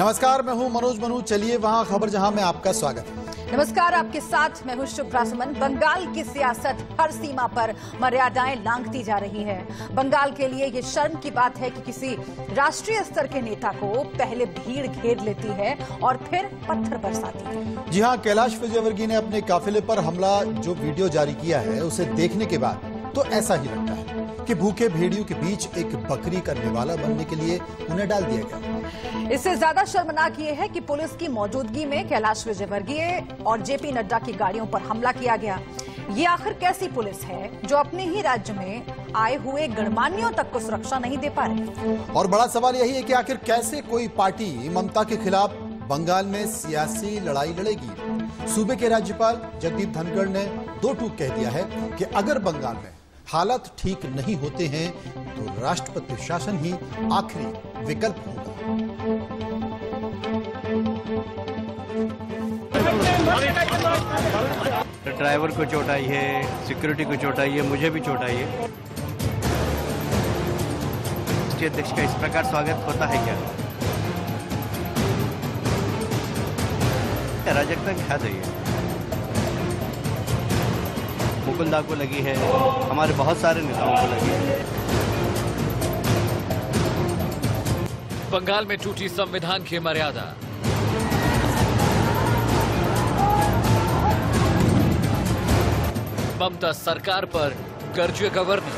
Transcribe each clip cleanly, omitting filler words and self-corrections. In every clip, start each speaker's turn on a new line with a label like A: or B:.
A: नमस्कार, मैं हूं मनोज मनु। चलिए वहां खबर जहां में आपका स्वागत है।
B: नमस्कार, आपके साथ मैं हूं शुभ्रा सुमन। बंगाल की सियासत हर सीमा पर मर्यादाएं लांघती जा रही है। बंगाल के लिए ये शर्म की बात है कि किसी राष्ट्रीय स्तर के नेता को पहले भीड़ घेर लेती है और फिर पत्थर बरसाती है।
A: जी हां, कैलाश विजयवर्गीय ने अपने काफिले पर हमला जो वीडियो जारी किया है उसे देखने के बाद तो ऐसा ही लगता है कि भूखे भेड़ियों के बीच एक बकरी का निवाला बनने के लिए उन्हें डाल दिया गया।
B: इससे ज्यादा शर्मनाक ये है कि पुलिस की मौजूदगी में कैलाश विजयवर्गीय और जेपी नड्डा की गाड़ियों पर हमला किया गया। ये आखिर कैसी पुलिस है जो अपने ही राज्य में आए हुए गणमान्यों तक को सुरक्षा नहीं दे पा रही?
A: और बड़ा सवाल यही है कि आखिर कैसे कोई पार्टी ममता के खिलाफ बंगाल में सियासी लड़ाई लड़ेगी। सूबे के राज्यपाल जगदीप धनखड़ ने दो टूक कह दिया है कि अगर बंगाल में हालात ठीक नहीं होते हैं तो राष्ट्रपति शासन ही आखिरी विकल्प होगा।
C: ड्राइवर को चोट आई है, सिक्योरिटी को चोट आई है, मुझे भी चोट आई है। राष्ट्रीय अध्यक्ष का इस प्रकार स्वागत होता है क्या? अराजकता खा जाइए। मुकुंदा को लगी है, हमारे बहुत सारे नेताओं को लगी है।
D: बंगाल में टूटी संविधान की मर्यादा। ममता सरकार पर गरजे गवर्नर।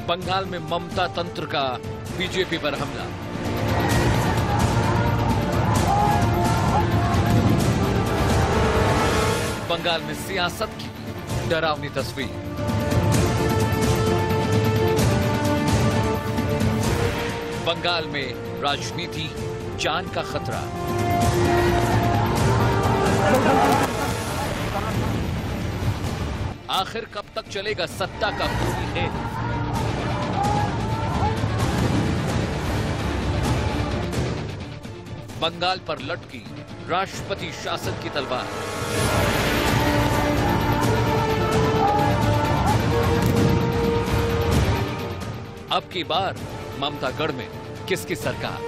D: बंगाल में ममता तंत्र का बीजेपी पर हमला। बंगाल में सियासत की डरावनी तस्वीर। बंगाल में राजनीति जान का खतरा। आखिर कब तक चलेगा सत्ता का खूनी खेल? बंगाल पर लटकी राष्ट्रपति शासन की तलवार। अब की बार ममता गढ़ में किसकी सरकार?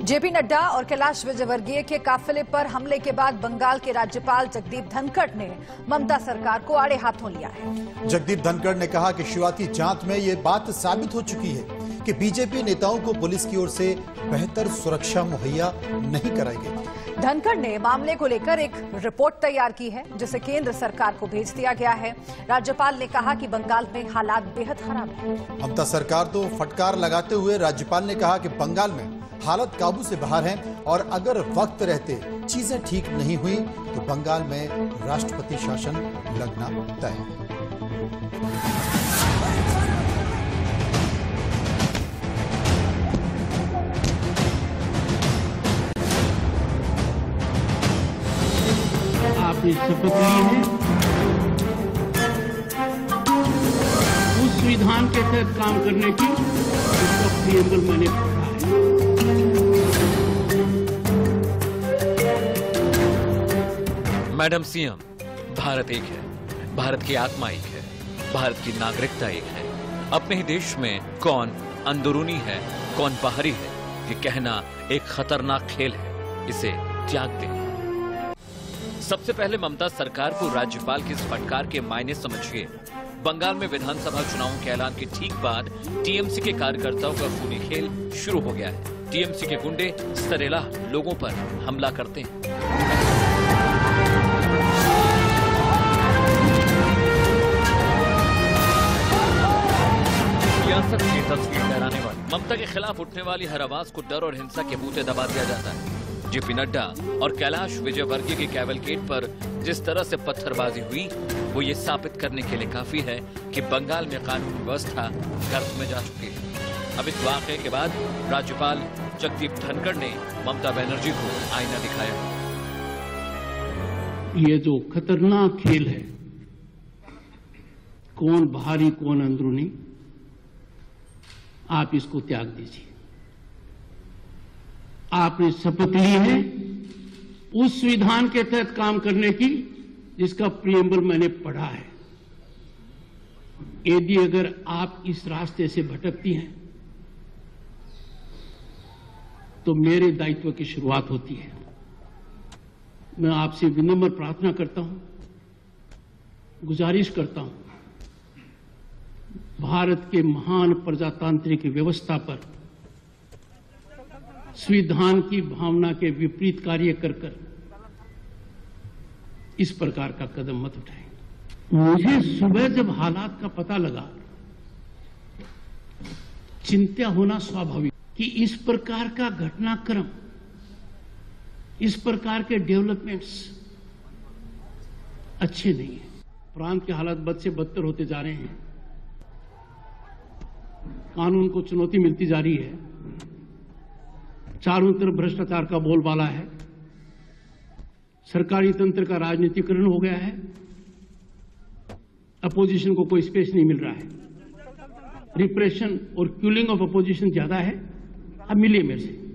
B: जेपी नड्डा और कैलाश विजयवर्गीय के काफिले पर हमले के बाद बंगाल के राज्यपाल जगदीप धनखड़ ने ममता सरकार को आड़े हाथों लिया है।
A: जगदीप धनखड़ ने कहा कि शुरुआती जांच में ये बात साबित हो चुकी है कि बीजेपी नेताओं को पुलिस की ओर से बेहतर सुरक्षा मुहैया नहीं कराई गई।
B: धनखड़ ने मामले को लेकर एक रिपोर्ट तैयार की है जिसे केंद्र सरकार को भेज दिया गया है। राज्यपाल ने कहा कि बंगाल में हालात बेहद खराब है।
A: ममता सरकार तो फटकार लगाते हुए राज्यपाल ने कहा कि बंगाल में हालत काबू से बाहर है और अगर वक्त रहते चीजें ठीक नहीं हुई तो बंगाल में राष्ट्रपति शासन लगना तय है।
E: आपने शपथ ली है उस विधान के तहत काम करने की, जिसका प्रियम्बल मैंने पढ़ा है।
D: मैडम सीएम, भारत एक है, भारत की आत्मा एक है, भारत की नागरिकता एक है। अपने ही देश में कौन अंदरूनी है कौन बाहरी है ये कहना एक खतरनाक खेल है। इसे त्याग दें। सबसे पहले ममता सरकार को राज्यपाल की इस फटकार के मायने समझिए। बंगाल में विधानसभा चुनावों के ऐलान के ठीक बाद टीएमसी के कार्यकर्ताओं का खूनी खेल शुरू हो गया है। टीएमसी के गुंडे सरेला लोगों पर हमला करते हैं। सियासत की तस्वीर डराने वाली। ममता के खिलाफ उठने वाली हर आवाज को डर और हिंसा के बूते दबा दिया जाता है। जेपी नड्डा और कैलाश विजयवर्गीय की कैवलकेड पर जिस तरह से पत्थरबाजी हुई वो ये साबित करने के लिए काफी है कि बंगाल में कानून व्यवस्था गर्त में जा चुकी है। अब इस वाकये के बाद राज्यपाल जगदीप धनखड़ ने ममता बनर्जी को आईना दिखाया।
E: ये जो खतरनाक खेल है, कौन बाहरी कौन अंदरूनी, आप इसको त्याग दीजिए। आपने शपथ ली है उस संविधान के तहत काम करने की जिसका प्रीएम्बल मैंने पढ़ा है। यदि अगर आप इस रास्ते से भटकती हैं तो मेरे दायित्व की शुरुआत होती है। मैं आपसे विनम्र प्रार्थना करता हूं, गुजारिश करता हूं, भारत के महान प्रजातांत्रिक व्यवस्था पर संविधान की भावना के विपरीत कार्य कर इस प्रकार का कदम मत उठाएं। मुझे सुबह जब हालात का पता लगा, चिंता होना स्वाभाविक कि इस प्रकार का घटनाक्रम, इस प्रकार के डेवलपमेंट्स अच्छे नहीं है। प्रांत के हालात बद से बदतर होते जा रहे हैं, कानून को चुनौती मिलती जा रही है, चारों तरफ भ्रष्टाचार का बोलबाला है, सरकारी तंत्र का राजनीतिकरण हो गया है, अपोजिशन को कोई स्पेस नहीं मिल रहा है, रिप्रेशन और किलिंग ऑफ अपोजिशन ज्यादा है। अब मिलिए मेरे से।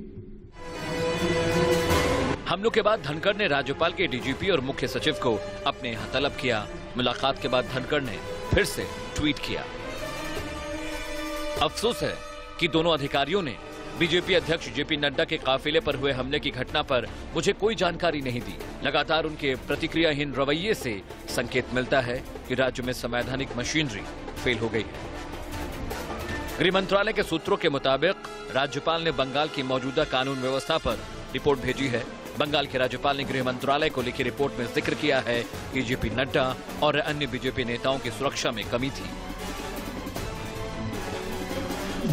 D: हमलों के बाद धनखड़ ने राज्यपाल के डीजीपी और मुख्य सचिव को अपने यहां तलब किया। मुलाकात के बाद धनखड़ ने फिर से ट्वीट किया। अफसोस है कि दोनों अधिकारियों ने बीजेपी अध्यक्ष जेपी नड्डा के काफिले पर हुए हमले की घटना पर मुझे कोई जानकारी नहीं दी। लगातार उनके प्रतिक्रियाहीन रवैये से संकेत मिलता है कि राज्य में संवैधानिक मशीनरी फेल हो गई है। गृह मंत्रालय के सूत्रों के मुताबिक राज्यपाल ने बंगाल की मौजूदा कानून व्यवस्था पर रिपोर्ट भेजी है। बंगाल के राज्यपाल ने गृह मंत्रालय को लिखी रिपोर्ट में जिक्र किया है कि जेपी नड्डा और अन्य बीजेपी नेताओं की सुरक्षा में कमी थी।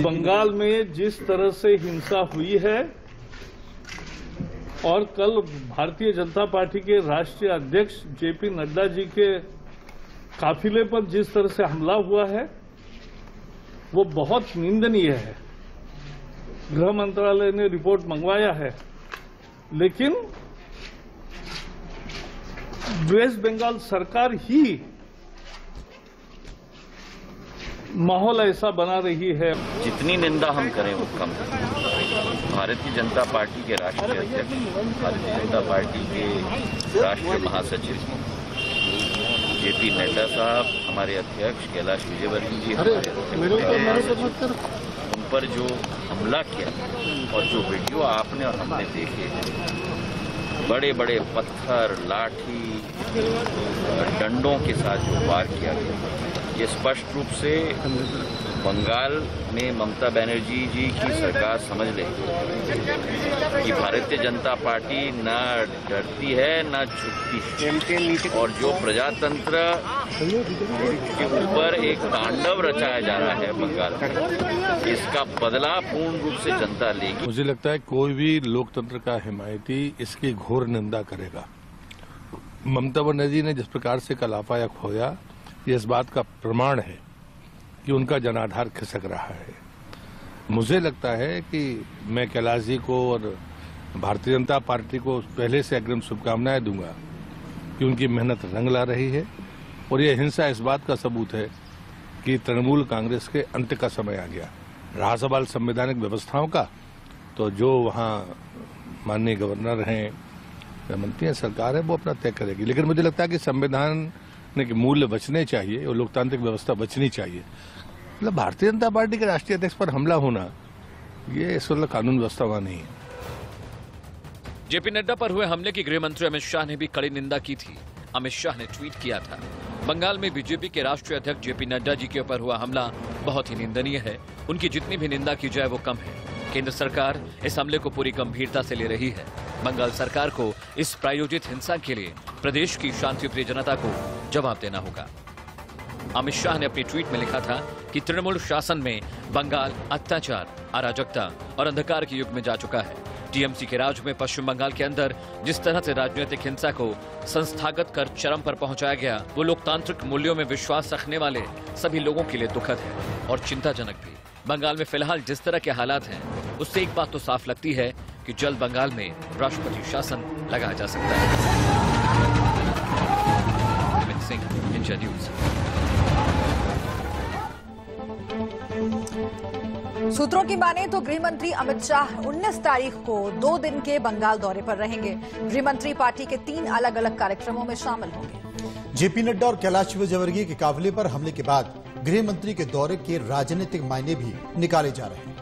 F: बंगाल में जिस तरह से हिंसा हुई है और कल भारतीय जनता पार्टी के राष्ट्रीय अध्यक्ष जेपी नड्डा जी के काफिले पर जिस तरह से हमला हुआ है वो बहुत निंदनीय है। गृह मंत्रालय ने रिपोर्ट मंगवाया है, लेकिन वेस्ट बंगाल सरकार ही माहौल ऐसा बना रही है।
G: जितनी निंदा हम करें वो कम है। भारतीय जनता पार्टी के राष्ट्रीय अध्यक्ष, भारतीय जनता पार्टी के राष्ट्रीय महासचिव जेपी नड्डा साहब, हमारे अध्यक्ष कैलाश विजयवर्गीय जी, उन पर जो हमला किया और जो वीडियो आपने और हमने देखे, बड़े बड़े पत्थर, लाठी, डंडों के साथ जो वार किया गया, ये स्पष्ट रूप से बंगाल में ममता बनर्जी जी की सरकार समझ ले कि भारतीय जनता पार्टी न डरती है न झुकती है, और जो प्रजातंत्र के ऊपर एक तांडव रचाया जा रहा है बंगाल में, इसका बदला पूर्ण रूप से जनता लेगी।
H: मुझे लगता है कोई भी लोकतंत्र का हिमायती इसकी घोर निंदा करेगा। ममता बनर्जी ने जिस प्रकार से कल आफाया खोया, ये इस बात का प्रमाण है कि उनका जनाधार खिसक रहा है। मुझे लगता है कि मैं कैलाश जी को और भारतीय जनता पार्टी को पहले से अग्रिम शुभकामनाएं दूंगा कि उनकी मेहनत रंग ला रही है, और ये हिंसा इस बात का सबूत है कि तृणमूल कांग्रेस के अंत का समय आ गया। रहा सवाल संवैधानिक व्यवस्थाओं का, तो जो वहाँ माननीय गवर्नर हैं, मंत्री हैं, सरकार है, वो अपना तय करेगी। लेकिन मुझे लगता है कि संविधान के मूल्य बचने चाहिए और लोकतांत्रिक व्यवस्था बचनी चाहिए। मतलब भारतीय जनता पार्टी के राष्ट्रीय अध्यक्ष पर हमला होना, ये इस वक्त कानून व्यवस्था वहां नहीं है।
D: जेपी नड्डा पर हुए हमले की गृह मंत्री अमित शाह ने भी कड़ी निंदा की थी। अमित शाह ने ट्वीट किया था, बंगाल में बीजेपी के राष्ट्रीय अध्यक्ष जेपी नड्डा जी के ऊपर हुआ हमला बहुत ही निंदनीय है। उनकी जितनी भी निंदा की जाए वो कम है। केंद्र सरकार इस हमले को पूरी गंभीरता से ले रही है। बंगाल सरकार को इस प्रायोजित हिंसा के लिए प्रदेश की शांतिप्रिय जनता को जवाब देना होगा। अमित शाह ने अपनी ट्वीट में लिखा था कि तृणमूल शासन में बंगाल अत्याचार, अराजकता और अंधकार के युग में जा चुका है। टीएमसी के राज में पश्चिम बंगाल के अंदर जिस तरह से राजनीतिक हिंसा को संस्थागत कर चरम पर पहुंचाया गया, वो लोकतांत्रिक मूल्यों में विश्वास रखने वाले सभी लोगों के लिए दुखद है और चिंताजनक भी। बंगाल में फिलहाल जिस तरह के हालात हैं, उससे एक बात तो साफ लगती है कि जल्द बंगाल में राष्ट्रपति शासन लगाया जा सकता है। Amit Singh, India news.
B: सूत्रों की माने तो गृह मंत्री अमित शाह 19 तारीख को 2 दिन के बंगाल दौरे पर रहेंगे। गृह मंत्री पार्टी के 3 अलग अलग कार्यक्रमों में शामिल होंगे।
A: जेपी नड्डा और कैलाश विजयवर्गीय के काफिले पर हमले के बाद गृह मंत्री के दौरे के राजनीतिक मायने भी निकाले जा रहे हैं।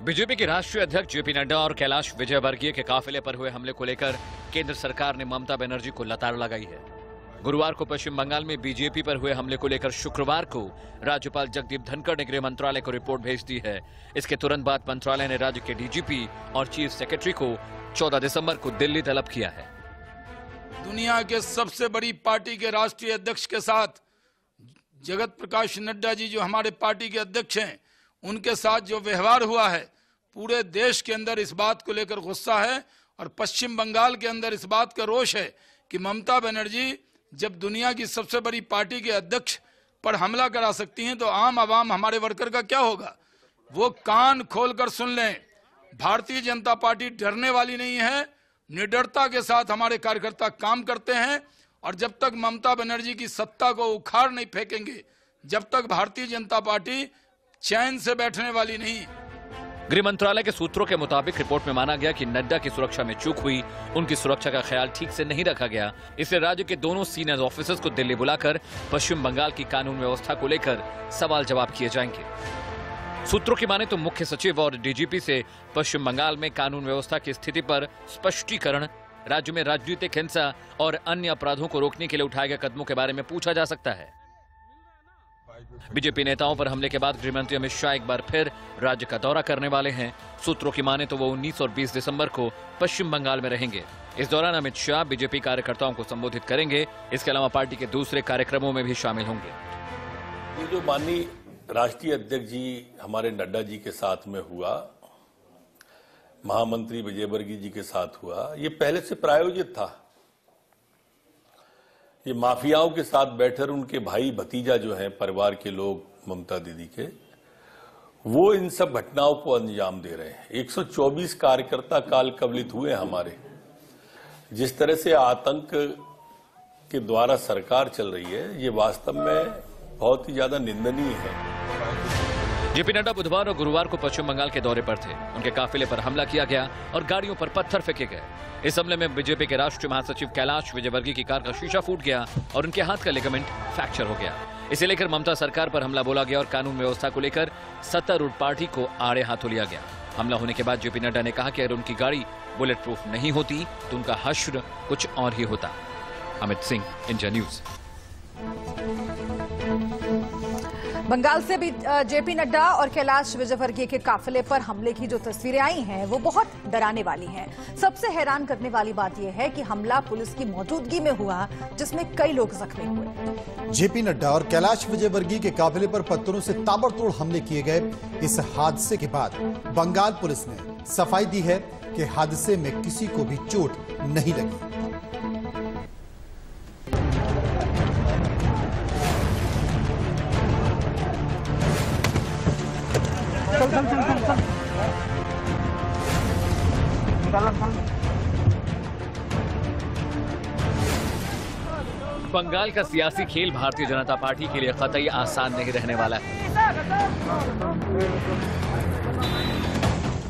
D: बीजेपी के राष्ट्रीय अध्यक्ष जेपी नड्डा और कैलाश विजयवर्गीय के काफिले पर हुए हमले को लेकर केंद्र सरकार ने ममता बनर्जी को लताड़ लगाई है। गुरुवार को पश्चिम बंगाल में बीजेपी पर हुए हमले को लेकर शुक्रवार को राज्यपाल जगदीप धनखड़ ने गृह मंत्रालय को रिपोर्ट भेज दी है। इसके तुरंत बाद मंत्रालय ने राज्य के डीजीपी और चीफ सेक्रेटरी को 14 दिसंबर को दिल्ली तलब किया है।
I: दुनिया के सबसे बड़ी पार्टी के राष्ट्रीय अध्यक्ष के साथ जगत प्रकाश नड्डा जी जो हमारे पार्टी के अध्यक्ष हैं, उनके साथ जो व्यवहार हुआ है, पूरे देश के अंदर इस बात को लेकर गुस्सा है और पश्चिम बंगाल के अंदर इस बात का रोष है कि ममता बनर्जी जब दुनिया की सबसे बड़ी पार्टी के अध्यक्ष पर हमला करा सकती हैं तो आम आवाम हमारे वर्कर का क्या होगा। वो कान खोलकर सुन लें, भारतीय जनता पार्टी डरने वाली नहीं है। निडरता के साथ हमारे कार्यकर्ता काम करते हैं और जब तक ममता बनर्जी की सत्ता को उखाड़ नहीं फेंकेंगे, जब तक भारतीय जनता पार्टी चैन से बैठने वाली नहीं।
D: गृह मंत्रालय के सूत्रों के मुताबिक रिपोर्ट में माना गया कि नड्डा की सुरक्षा में चूक हुई, उनकी सुरक्षा का ख्याल ठीक से नहीं रखा गया। इसलिए राज्य के दोनों सीनियर ऑफिसर्स को दिल्ली बुलाकर पश्चिम बंगाल की कानून व्यवस्था को लेकर सवाल जवाब किए जाएंगे। सूत्रों की माने तो मुख्य सचिव और डीजीपी से पश्चिम बंगाल में कानून व्यवस्था की स्थिति पर स्पष्टीकरण, राज्य में राजनीतिक हिंसा और अन्य अपराधों को रोकने के लिए उठाए गए कदमों के बारे में पूछा जा सकता है। बीजेपी नेताओं पर हमले के बाद गृहमंत्री अमित शाह एक बार फिर राज्य का दौरा करने वाले हैं। सूत्रों की माने तो वो 19 और 20 दिसंबर को पश्चिम बंगाल में रहेंगे। इस दौरान अमित शाह बीजेपी कार्यकर्ताओं को संबोधित करेंगे। इसके अलावा पार्टी के दूसरे कार्यक्रमों में भी शामिल होंगे।
J: ये जो माननीय राष्ट्रीय अध्यक्ष जी हमारे नड्डा जी के साथ में हुआ, महामंत्री विजयवर्गीय जी के साथ हुआ, ये पहले से प्रायोजित था। ये माफियाओं के साथ बैठकर उनके भाई भतीजा जो हैं परिवार के लोग ममता दीदी के, वो इन सब घटनाओं को अंजाम दे रहे हैं। 124 कार्यकर्ता काल कवलित हुए हमारे। जिस तरह से आतंक के द्वारा सरकार चल रही है, ये वास्तव में बहुत ही ज्यादा निंदनीय है।
D: जेपी नड्डा बुधवार और गुरुवार को पश्चिम बंगाल के दौरे पर थे। उनके काफिले पर हमला किया गया और गाड़ियों पर पत्थर फेंके गए। इस हमले में बीजेपी के राष्ट्रीय महासचिव कैलाश विजयवर्गीय की कार का शीशा फूट गया और उनके हाथ का लिगामेंट फ्रैक्चर हो गया। इसे लेकर ममता सरकार पर हमला बोला गया और कानून व्यवस्था को लेकर सत्तारूढ़ पार्टी को आड़े हाथों लिया गया। हमला होने के बाद जेपी नड्डा ने कहा कि अगर उनकी गाड़ी बुलेट प्रूफ नहीं होती तो उनका हश्र कुछ और ही होता। Amit Singh, India news.
B: बंगाल से भी जेपी नड्डा और कैलाश विजयवर्गीय के काफिले पर हमले की जो तस्वीरें आई हैं वो बहुत डराने वाली हैं। सबसे हैरान करने वाली बात यह है कि हमला पुलिस की मौजूदगी में हुआ, जिसमें कई लोग जख्मी हुए।
A: जेपी नड्डा और कैलाश विजयवर्गीय के काफिले पर पत्थरों से ताबड़तोड़ हमले किए गए। इस हादसे के बाद बंगाल पुलिस ने सफाई दी है कि हादसे में किसी को भी चोट नहीं लगी।
D: बंगाल का सियासी खेल भारतीय जनता पार्टी के लिए कतई आसान नहीं रहने वाला है।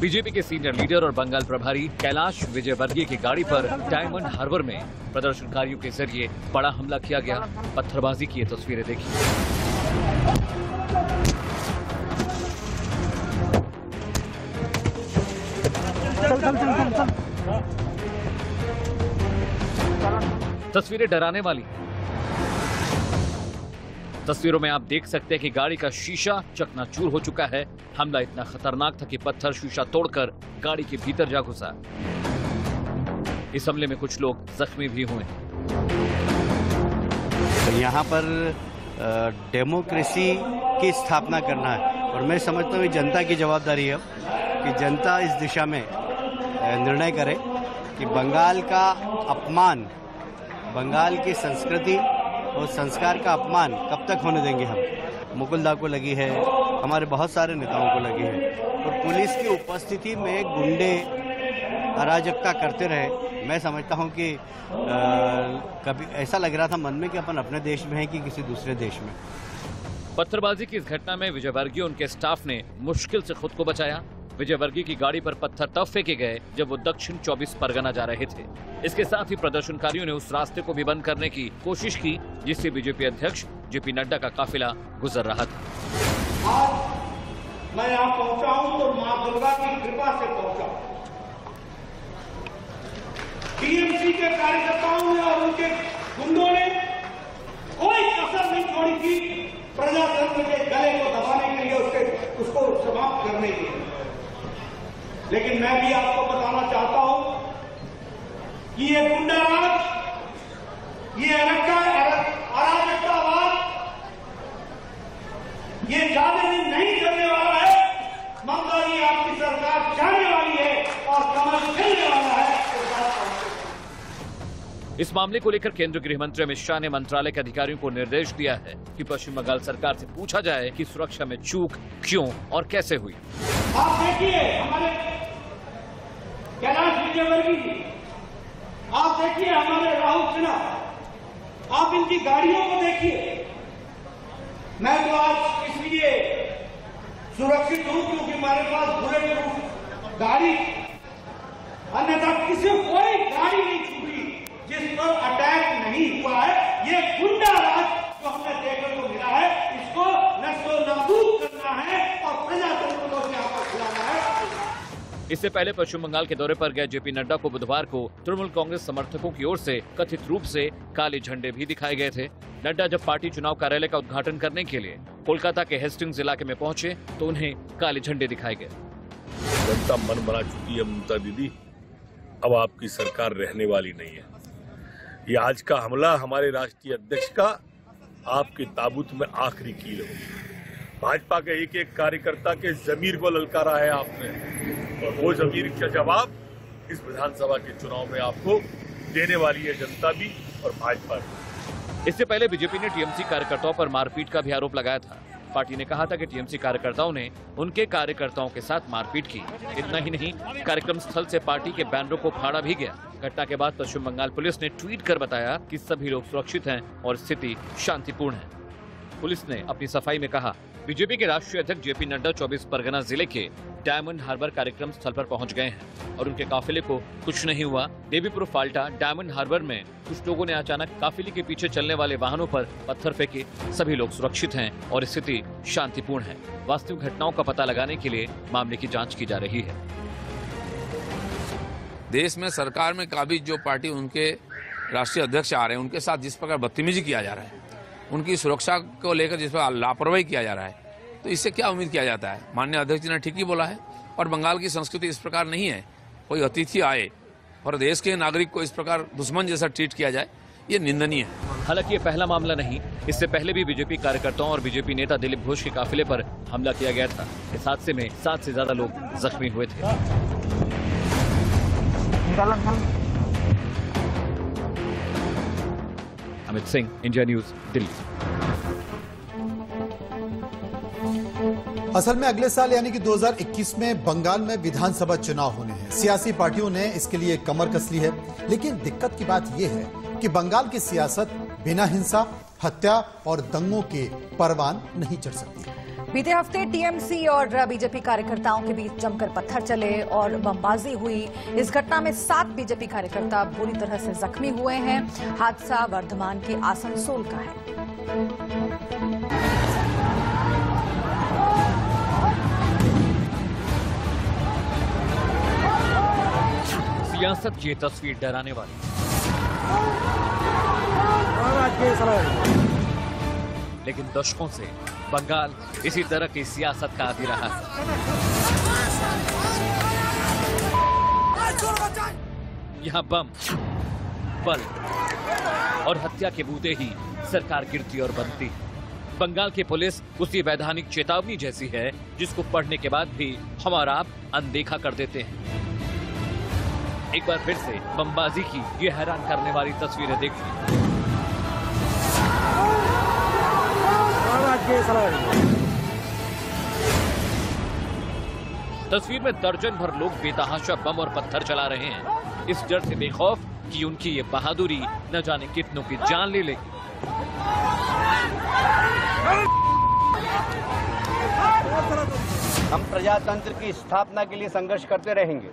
D: बीजेपी के सीनियर लीडर और बंगाल प्रभारी कैलाश विजयवर्गीय की गाड़ी पर डायमंड हार्बर में प्रदर्शनकारियों के जरिए बड़ा हमला किया गया। पत्थरबाजी की ये तस्वीरें देखिए। तस्वीरें डराने वाली। तस्वीरों में आप देख सकते हैं कि गाड़ी का शीशा चकनाचूर हो चुका है। हमला इतना खतरनाक था कि पत्थर शीशा तोड़कर गाड़ी के भीतर जा घुसा। इस हमले में कुछ लोग जख्मी भी हुए।
C: यहाँ पर डेमोक्रेसी की स्थापना करना है और मैं समझता हूँ जनता की जवाबदारी है कि जनता इस दिशा में निर्णय करे कि बंगाल का अपमान, बंगाल की संस्कृति और संस्कार का अपमान कब तक होने देंगे हम। मुकुलदा को लगी है, हमारे बहुत सारे नेताओं को लगी है, और पुलिस की उपस्थिति में गुंडे अराजकता करते रहे। मैं समझता हूं कि कभी ऐसा लग रहा था मन में कि अपन अपने देश में हैं कि किसी दूसरे देश में।
D: पत्थरबाजी की इस घटना में विजय वर्गीय और उनके स्टाफ ने मुश्किल से खुद को बचाया। विजय वर्गीय की गाड़ी पर पत्थर तब फेंके गए जब वो दक्षिण 24 परगना जा रहे थे। इसके साथ ही प्रदर्शनकारियों ने उस रास्ते को भी बंद करने की कोशिश की जिससे बीजेपी अध्यक्ष जेपी नड्डा का काफिला गुजर रहा था।
E: आज मैं यहाँ पहुंचा हूँ तो माँ दुर्गा की कृपा से पहुंचा। टीएमसी के कार्यकर्ताओं ने और उनके गुंडों ने कोई कसर नहीं छोड़ी थी प्रजातंत्र के गले को दबाने के लिए, उसको समाप्त करने के लिए। लेकिन मैं भी आपको बताना चाहता हूं कि ये गुंडाराज, ये अराजकतावाद, ये ज्यादा दिन नहीं चलने वाला है। ममता जी आपकी सरकार जाने वाली है और कमल खेलने वाला है।
D: इस मामले को लेकर केंद्रीय गृह मंत्री अमित शाह ने मंत्रालय के अधिकारियों को निर्देश दिया है कि पश्चिम बंगाल सरकार से पूछा जाए कि सुरक्षा में चूक क्यों और कैसे हुई।
E: आप देखिए हमारे कैलाश विजयवर्गीय जी, आप देखिए हमारे राहुल सिन्हा, आप इनकी गाड़ियों को देखिए। मैं तो आज इसलिए सुरक्षित हूं क्योंकि हमारे पास बुलेट प्रूफ गाड़ी, अन्यथा किसी कोई गाड़ी नहीं छूटी जिस पर अटैक नहीं हुआ है। ये गुंडा राज जो हमें देखने को मिला है, इसको नस्लो नाबूद करना है और प्रजातंत्र को यहाँ पर खिलाना है।
D: इससे पहले पश्चिम बंगाल के दौरे पर गए जेपी नड्डा को बुधवार को तृणमूल कांग्रेस समर्थकों की ओर से कथित रूप से काले झंडे भी दिखाए गए थे। नड्डा जब पार्टी चुनाव कार्यालय का उद्घाटन करने के लिए कोलकाता के हेस्टिंग्स इलाके में पहुंचे तो उन्हें काले झंडे दिखाए गए।
J: जनता मन बना चुकी है ममता दीदी, अब आपकी सरकार रहने वाली नहीं है। ये आज का हमला हमारे राष्ट्रीय अध्यक्ष का आपके ताबूत में आखिरी कील होगी। भाजपा के एक एक कार्यकर्ता के जमीर को ललकारा है आपने, और वो जमीर का जवाब इस विधानसभा के चुनाव में आपको देने वाली है जनता भी और भाजपा भी।
D: इससे पहले बीजेपी ने टीएमसी कार्यकर्ताओं पर मारपीट का भी आरोप लगाया था। पार्टी ने कहा था कि टीएमसी कार्यकर्ताओं ने उनके कार्यकर्ताओं के साथ मारपीट की। इतना ही नहीं, कार्यक्रम स्थल से पार्टी के बैनरों को फाड़ा भी गया। घटना के बाद पश्चिम बंगाल पुलिस ने ट्वीट कर बताया कि सभी लोग सुरक्षित हैं और स्थिति शांतिपूर्ण है। पुलिस ने अपनी सफाई में कहा, बीजेपी के राष्ट्रीय अध्यक्ष जेपी नड्डा 24 परगना जिले के डायमंड हार्बर कार्यक्रम स्थल पर पहुंच गए हैं और उनके काफिले को कुछ नहीं हुआ। देवीपुर फाल्टा डायमंड हार्बर में कुछ लोगों ने अचानक काफिले के पीछे चलने वाले वाहनों पर पत्थर फेंके। सभी लोग सुरक्षित हैं और स्थिति शांतिपूर्ण है। वास्तविक घटनाओं का पता लगाने के लिए मामले की जांच की जा रही है।
K: देश में सरकार में काबिज जो पार्टी उनके राष्ट्रीय अध्यक्ष आ रहे हैं, उनके साथ जिस प्रकार बदतमीजी किया जा रहा है, उनकी सुरक्षा को लेकर जिस प्रकार लापरवाही किया जा रहा है, तो इससे क्या उम्मीद किया जाता है। माननीय अध्यक्ष जी ने ठीक ही बोला है और बंगाल की संस्कृति इस प्रकार नहीं है। कोई अतिथि आए और देश के नागरिक को इस प्रकार दुश्मन जैसा ट्रीट किया जाए, ये निंदनीय है।
D: हालांकि ये पहला मामला नहीं, इससे पहले भी बीजेपी कार्यकर्ताओं और बीजेपी नेता दिलीप घोष के काफिले पर हमला किया गया था। इस हादसे में 7 से ज्यादा लोग जख्मी हुए थे। Amit Singh, India news, Delhi.
A: असल में अगले साल यानी कि 2021 में बंगाल में विधानसभा चुनाव होने हैं। सियासी पार्टियों ने इसके लिए कमर कस ली है, लेकिन दिक्कत की बात यह है कि बंगाल की सियासत बिना हिंसा, हत्या और दंगों के परवान नहीं चढ़ सकती।
B: बीते हफ्ते टीएमसी और बीजेपी कार्यकर्ताओं के बीच जमकर पत्थर चले और बमबाजी हुई। इस घटना में 7 बीजेपी कार्यकर्ता बुरी तरह से जख्मी हुए हैं। हादसा वर्धमान के आसनसोल का है।
D: सियासत की तस्वीर डराने वाली, लेकिन दशकों से बंगाल इसी तरह की सियासत का आदी रहा है। यहाँ बम, बल और हत्या के बूते ही सरकार गिरती और बनती। बंगाल की पुलिस उसी वैधानिक चेतावनी जैसी है जिसको पढ़ने के बाद भी हम और आप अनदेखा कर देते हैं। एक बार फिर से बमबाजी की ये हैरान करने वाली तस्वीरें देखिए। तस्वीर में दर्जन भर लोग बेतहाशा बम और पत्थर चला रहे हैं, इस डर से बेखौफ कि उनकी ये बहादुरी न जाने कितनों की जान ले लेगी।
C: हम प्रजातंत्र की स्थापना के लिए संघर्ष करते रहेंगे।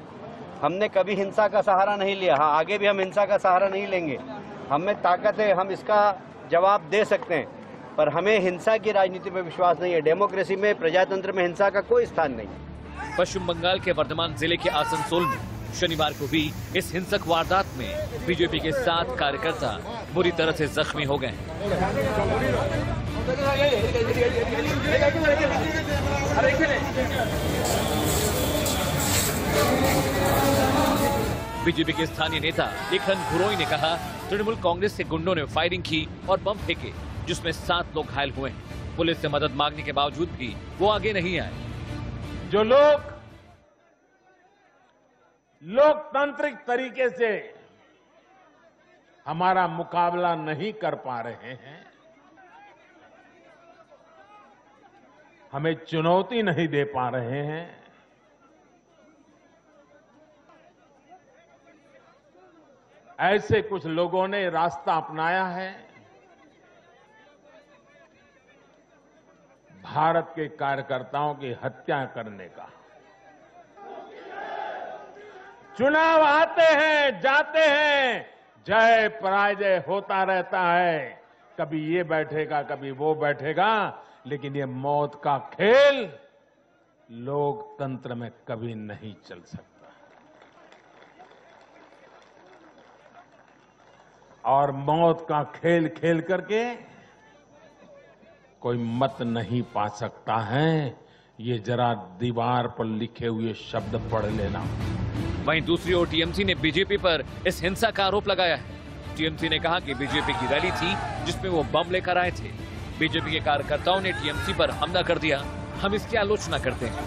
C: हमने कभी हिंसा का सहारा नहीं लिया, हाँ आगे भी हम हिंसा का सहारा नहीं लेंगे। हमें ताकत है, हम इसका जवाब दे सकते हैं, पर हमें हिंसा की राजनीति में विश्वास नहीं है। डेमोक्रेसी में, प्रजातंत्र में हिंसा का कोई स्थान नहीं।
D: पश्चिम बंगाल के वर्धमान जिले के आसनसोल में शनिवार को भी इस हिंसक वारदात में बीजेपी के 7 कार्यकर्ता बुरी तरह से जख्मी हो गए। बीजेपी के स्थानीय नेता लेखन घुरोई ने कहा, तृणमूल कांग्रेस के गुंडों ने फायरिंग की और बम फेंके, जिसमें 7 लोग घायल हुए हैं। पुलिस से मदद मांगने के बावजूद भी वो आगे नहीं आए।
L: जो लोग लोकतांत्रिक तरीके से हमारा मुकाबला नहीं कर पा रहे हैं, हमें चुनौती नहीं दे पा रहे हैं, ऐसे कुछ लोगों ने रास्ता अपनाया है भारत के कार्यकर्ताओं की हत्या करने का। चुनाव आते हैं, जाते हैं, जय पराजय होता रहता है, कभी ये बैठेगा कभी वो बैठेगा, लेकिन ये मौत का खेल लोकतंत्र में कभी नहीं चल सकता। और मौत का खेल खेल करके कोई मत नहीं पा सकता है, ये जरा दीवार पर लिखे हुए शब्द पढ़ लेना।
D: वहीं दूसरी ओर टीएमसी ने बीजेपी पर इस हिंसा का आरोप लगाया है। टीएमसी ने कहा कि बीजेपी की रैली थी जिसमें वो बम लेकर आए थे। बीजेपी के कार्यकर्ताओं ने टीएमसी पर हमला कर दिया, हम इसकी आलोचना करते हैं।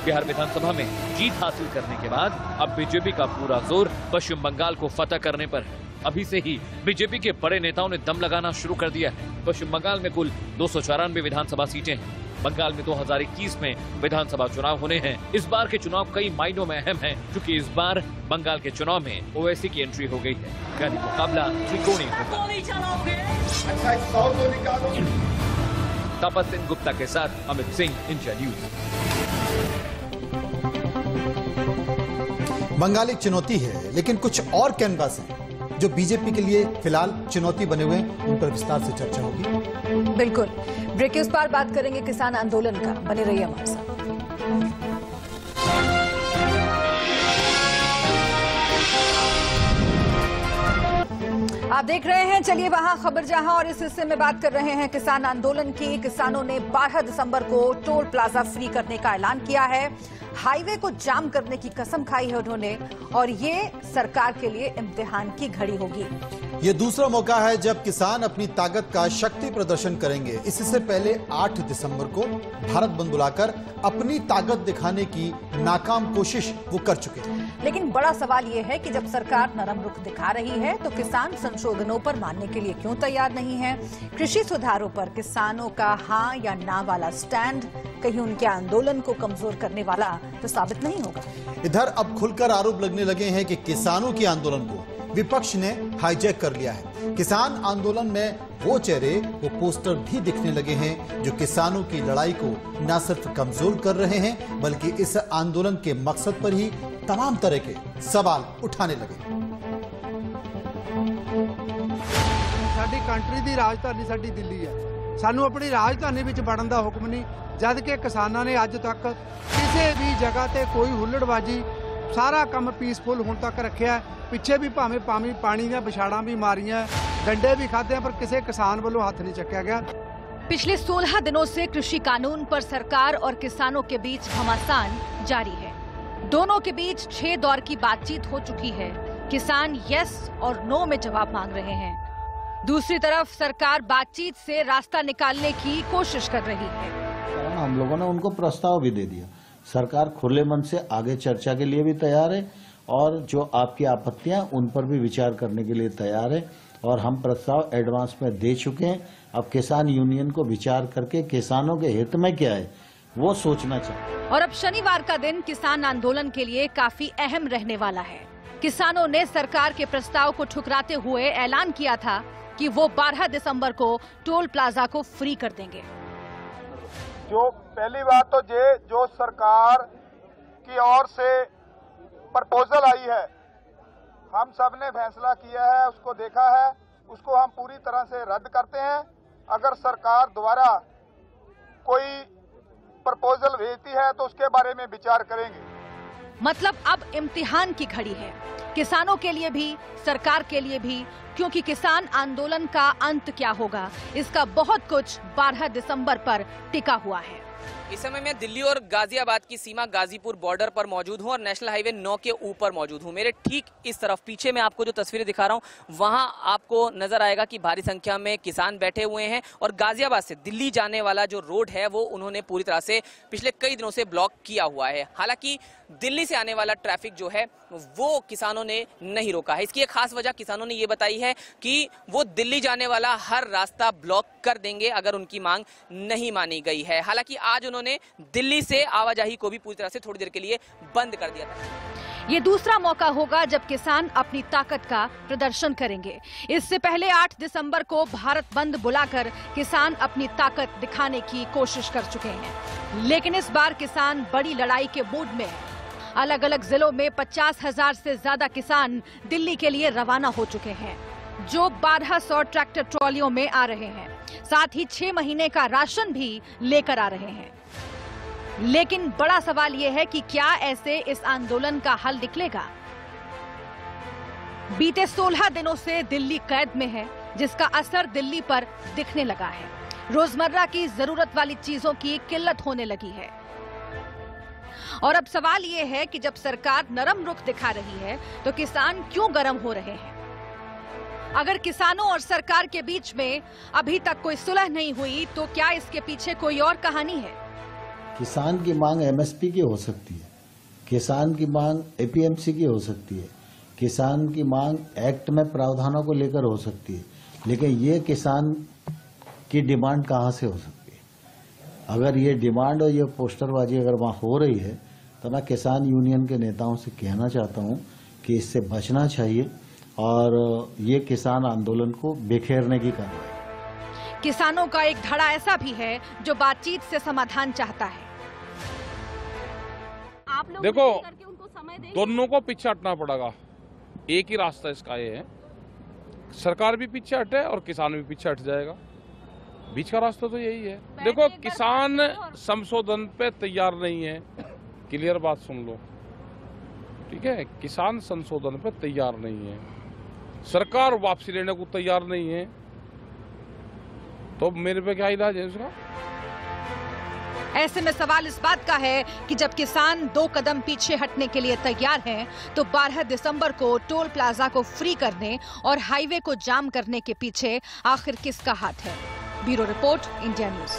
D: बिहार विधानसभा में जीत हासिल करने के बाद अब बीजेपी का पूरा जोर पश्चिम बंगाल को फतह करने पर है। अभी से ही बीजेपी के बड़े नेताओं ने दम लगाना शुरू कर दिया है। पश्चिम बंगाल में कुल 294 विधानसभा सीटें हैं। बंगाल में 2021 में विधानसभा चुनाव होने हैं। इस बार के चुनाव कई मायनों में अहम हैं, क्योंकि इस बार बंगाल के चुनाव में ओवैसी की एंट्री हो गई है, यानी मुकाबला त्रिकोणीय होगा। तपस्विन गुप्ता के साथ अमित सिंह, इंडिया न्यूज।
A: बंगाल एक चुनौती है, लेकिन कुछ और कैनवास है जो बीजेपी के लिए फिलहाल चुनौती बने हुए हैं, उन पर विस्तार से चर्चा होगी।
B: बिल्कुल, ब्रेक के उस पार बात करेंगे किसान आंदोलन का। बने रहिए हमारे साथ। आप देख रहे हैं चलिए वहां खबर जहां, और इस हिस्से में बात कर रहे हैं किसान आंदोलन की। किसानों ने 12 दिसंबर को टोल प्लाजा फ्री करने का ऐलान किया है। हाईवे को जाम करने की कसम खाई है उन्होंने, और ये सरकार के लिए इम्तिहान की घड़ी होगी।
A: ये दूसरा मौका है जब किसान अपनी ताकत का शक्ति प्रदर्शन करेंगे। इससे पहले 8 दिसंबर को भारत बंद बुलाकर अपनी ताकत दिखाने की नाकाम कोशिश वो कर चुके हैं।
B: लेकिन बड़ा सवाल ये है कि जब सरकार नरम रुख दिखा रही है तो किसान संशोधनों पर मानने के लिए क्यों तैयार नहीं है? कृषि सुधारों पर किसानों का हाँ या ना वाला स्टैंड कहीं उनके आंदोलन को कमजोर करने वाला तो साबित नहीं होगा।
A: इधर अब खुलकर आरोप लगने लगे हैं कि किसानों के आंदोलन को विपक्ष ने हाईजैक कर लिया है। किसान आंदोलन में वो चेहरे, वो पोस्टर भी दिखने लगे हैं जो किसानों की लड़ाई को न सिर्फ कमजोर कर रहे हैं, बल्कि इस आंदोलन के मकसद पर ही तमाम तरह के सवाल उठाने लगे।
M: साडी कंट्री दी राजधानी साडी दिल्ली है, सानू अपनी राजधानी विच वड़न दा हुक्म नहीं, जद कि किसानां ने अज तक किसी भी जगह ते कोई हुल्लड़बाजी, सारा काम पीसफुल होने तक रखा है। पिछे भी भावें पानी दी बछाड़ा भी मारियां, डंडे भी खाधे, पर किसी किसान वालों हाथ नहीं चक्या गया।
B: पिछले 16 दिनों से कृषि कानून पर सरकार और किसानों के बीच घमासान जारी है। दोनों के बीच 6 दौर की बातचीत हो चुकी है। किसान यस और नो में जवाब मांग रहे हैं। दूसरी तरफ सरकार बातचीत से रास्ता निकालने की कोशिश कर रही है।
N: हम लोगों ने उनको प्रस्ताव भी दे दिया। सरकार खुले मन से आगे चर्चा के लिए भी तैयार है, और जो आपकी आपत्तियां उन पर भी विचार करने के लिए तैयार है। और हम प्रस्ताव एडवांस में दे चुके हैं। अब किसान यूनियन को विचार करके किसानों के हित में क्या है वो सोचना चाहिए।
B: और अब शनिवार का दिन किसान आंदोलन के लिए काफी अहम रहने वाला है। किसानों ने सरकार के प्रस्ताव को ठुकराते हुए ऐलान किया था कि वो 12 दिसंबर को टोल प्लाजा को फ्री कर देंगे।
O: जो पहली बात तो जो सरकार की ओर से प्रपोजल आई है, हम सब ने फैसला किया है, उसको देखा है, उसको हम पूरी तरह से रद्द करते हैं। अगर सरकार द्वारा कोई प्रपोजल भेजती है तो उसके बारे में विचार करेंगे।
B: मतलब अब इम्तिहान की घड़ी है, किसानों के लिए भी, सरकार के लिए भी, क्योंकि किसान आंदोलन का अंत क्या होगा इसका बहुत कुछ 12 दिसंबर पर टिका हुआ है।
P: इस समय मैं दिल्ली और गाजियाबाद की सीमा गाजीपुर बॉर्डर पर मौजूद हूं और नेशनल हाईवे 9 के ऊपर मौजूद हूं। मेरे ठीक इस तरफ पीछे में आपको जो तस्वीरें दिखा रहा हूं वहां आपको नजर आएगा कि भारी संख्या में किसान बैठे हुए हैं और गाजियाबाद से दिल्ली जाने वाला जो रोड है वो उन्होंने पूरी तरह से पिछले कई दिनों से ब्लॉक किया हुआ है। हालांकि दिल्ली से आने वाला ट्रैफिक जो है वो किसानों ने नहीं रोका है। इसकी एक खास वजह किसानों ने ये बताई है कि वो दिल्ली जाने वाला हर रास्ता ब्लॉक कर देंगे अगर उनकी मांग नहीं मानी गई है। हालांकि आज उन्होंने दिल्ली से आवाजाही को भी पूरी तरह से थोड़ी देर के लिए बंद कर दिया था।
B: ये दूसरा मौका होगा जब किसान अपनी ताकत का प्रदर्शन करेंगे। इससे पहले 8 दिसंबर को भारत बंद बुलाकर किसान अपनी ताकत दिखाने की कोशिश कर चुके हैं, लेकिन इस बार किसान बड़ी लड़ाई के मूड में है। अलग अलग जिलों में 50,000 से ज्यादा किसान दिल्ली के लिए रवाना हो चुके हैं, जो 1200 ट्रैक्टर ट्रॉलियों में आ रहे हैं। साथ ही 6 महीने का राशन भी लेकर आ रहे हैं। लेकिन बड़ा सवाल यह है कि क्या ऐसे इस आंदोलन का हल निकलेगा? बीते 16 दिनों से दिल्ली कैद में है, जिसका असर दिल्ली पर दिखने लगा है। रोजमर्रा की जरूरत वाली चीजों की किल्लत होने लगी है। और अब सवाल ये है कि जब सरकार नरम रुख दिखा रही है तो किसान क्यों गर्म हो रहे हैं? अगर किसानों और सरकार के बीच में अभी तक कोई सुलह नहीं हुई तो क्या इसके पीछे कोई और कहानी है?
N: किसान की मांग एमएसपी की हो सकती है, किसान की मांग एपीएमसी की हो सकती है, किसान की मांग एक्ट में प्रावधानों को लेकर हो सकती है, लेकिन ये किसान की डिमांड कहां से हो सकती है? अगर ये डिमांड और ये पोस्टरबाजी अगर वहां हो रही है तो मैं किसान यूनियन के नेताओं से कहना चाहता हूं कि इससे बचना चाहिए और ये किसान आंदोलन को बिखेरने की कार्रवाई।
B: किसानों का एक धड़ा ऐसा भी है जो बातचीत से समाधान चाहता है।
Q: आप लोग देखो, दोनों को पीछे हटना पड़ेगा। एक ही रास्ता इसका ये है, सरकार भी पीछे हटे और किसान भी पीछे हट जाएगा। बीच का रास्ता तो यही है। देखो, किसान संशोधन पे तैयार नहीं है, क्लियर बात सुन लो, ठीक है? किसान संशोधन पे तैयार नहीं है, सरकार वापसी लेने को तैयार नहीं है, तो मेरे पे क्या इलाज है उसका?
B: ऐसे में सवाल इस बात का है कि जब किसान 2 कदम पीछे हटने के लिए तैयार हैं, तो 12 दिसंबर को टोल प्लाजा को फ्री करने और हाईवे को जाम करने के पीछे आखिर किसका हाथ है? Bureau report, India news.